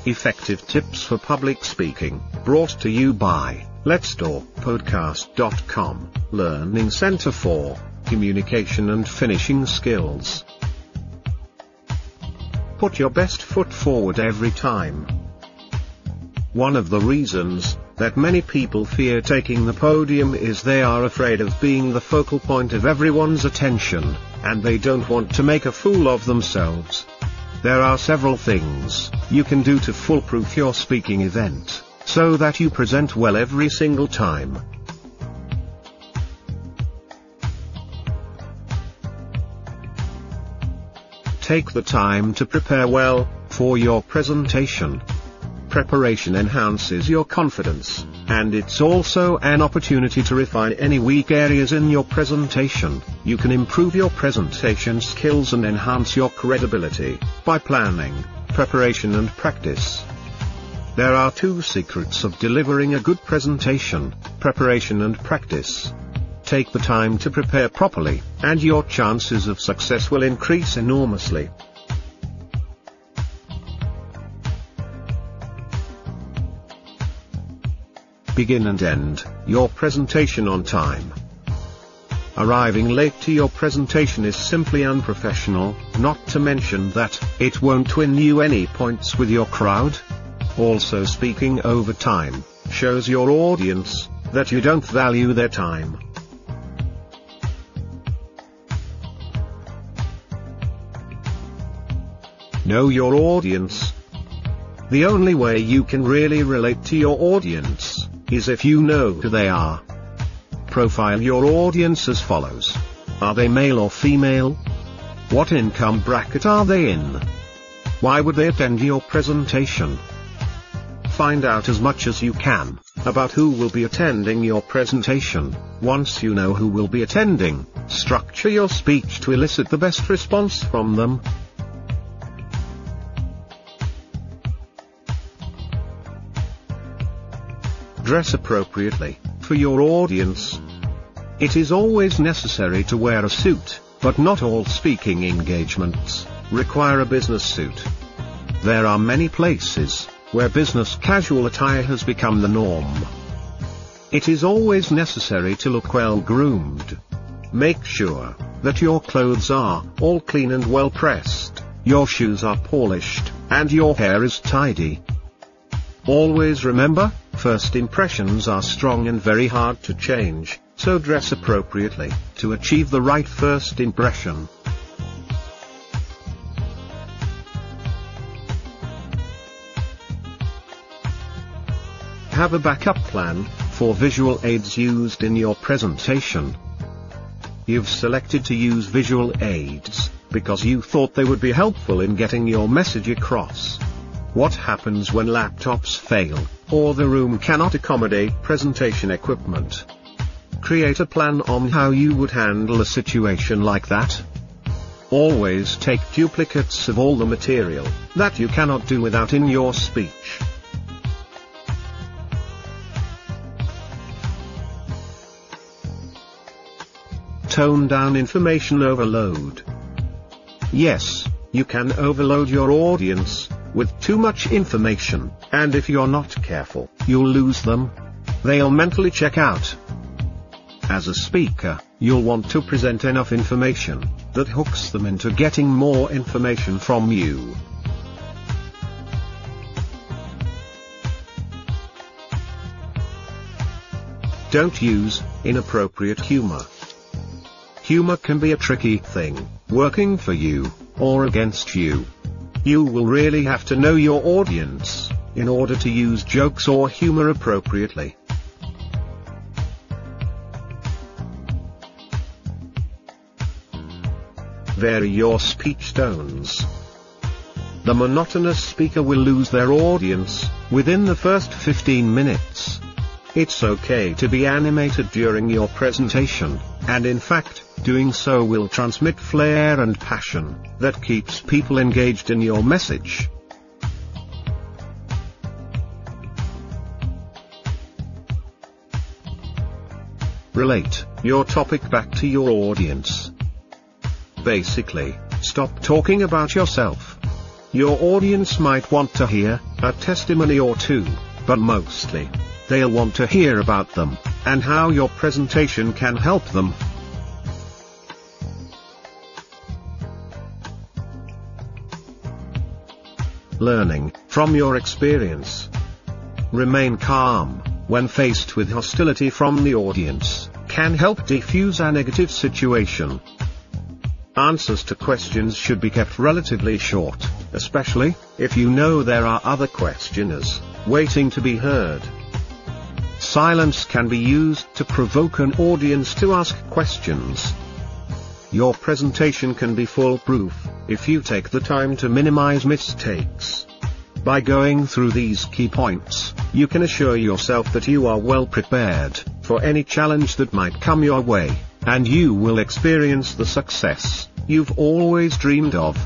Effective tips for public speaking, brought to you by letstalkpodcast.com, Learning Center for Communication and Finishing Skills. Put your best foot forward every time. One of the reasons that many people fear taking the podium is they are afraid of being the focal point of everyone's attention, and they don't want to make a fool of themselves. There are several things you can do to foolproof your speaking event, so that you present well every single time. Take the time to prepare well for your presentation. Preparation enhances your confidence, and it's also an opportunity to refine any weak areas in your presentation. You can improve your presentation skills and enhance your credibility by planning, preparation and practice. There are two secrets of delivering a good presentation: preparation and practice. Take the time to prepare properly, and your chances of success will increase enormously. Begin and end your presentation on time. Arriving late to your presentation is simply unprofessional, not to mention that it won't win you any points with your crowd. Also, speaking over time shows your audience that you don't value their time. Know your audience. The only way you can really relate to your audience is if you know who they are. Profile your audience as follows. Are they male or female? What income bracket are they in? Why would they attend your presentation? Find out as much as you can about who will be attending your presentation. Once you know who will be attending, structure your speech to elicit the best response from them. Dress appropriately for your audience. It is always necessary to wear a suit, but not all speaking engagements require a business suit. There are many places where business casual attire has become the norm. It is always necessary to look well groomed. Make sure that your clothes are all clean and well pressed, your shoes are polished, and your hair is tidy. Always remember, first impressions are strong and very hard to change, so dress appropriately to achieve the right first impression. Have a backup plan for visual aids used in your presentation. You've selected to use visual aids because you thought they would be helpful in getting your message across. What happens when laptops fail, or the room cannot accommodate presentation equipment? Create a plan on how you would handle a situation like that. Always take duplicates of all the material that you cannot do without in your speech. Tone down information overload. Yes, you can overload your audience with too much information, and if you're not careful, you'll lose them. They'll mentally check out. As a speaker, you'll want to present enough information that hooks them into getting more information from you. Don't use inappropriate humor. Humor can be a tricky thing, working for you or against you. You will really have to know your audience in order to use jokes or humor appropriately. Vary your speech tones. The monotonous speaker will lose their audience within the first 15 minutes. It's okay to be animated during your presentation, and in fact, doing so will transmit flair and passion that keeps people engaged in your message. Relate your topic back to your audience. Basically, stop talking about yourself. Your audience might want to hear a testimony or two, but mostly, they'll want to hear about them, and how your presentation can help them. Learning from your experience. Remain calm when faced with hostility from the audience, can help defuse a negative situation. Answers to questions should be kept relatively short, especially if you know there are other questioners waiting to be heard. Silence can be used to provoke an audience to ask questions. Your presentation can be foolproof if you take the time to minimize mistakes. By going through these key points, you can assure yourself that you are well prepared for any challenge that might come your way, and you will experience the success you've always dreamed of.